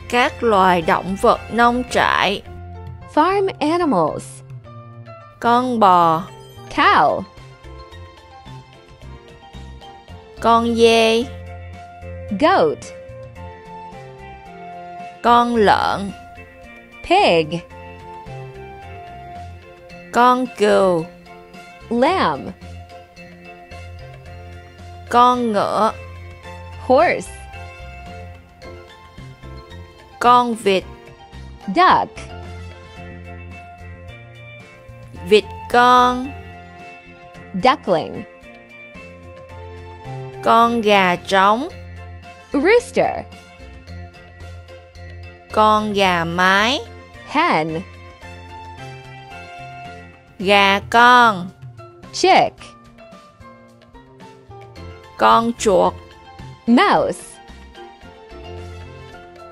Các loài động vật nông trại. Farm animals. Con bò. Cow. Con dê. Goat. Con lợn. Pig. Con cừu. Lamb. Con ngựa. Horse. Con vịt. Duck. Vịt con. Duckling. Con gà trống. Rooster. Con gà mái. Hen. Gà con. Chick. Con chuột. Mouse.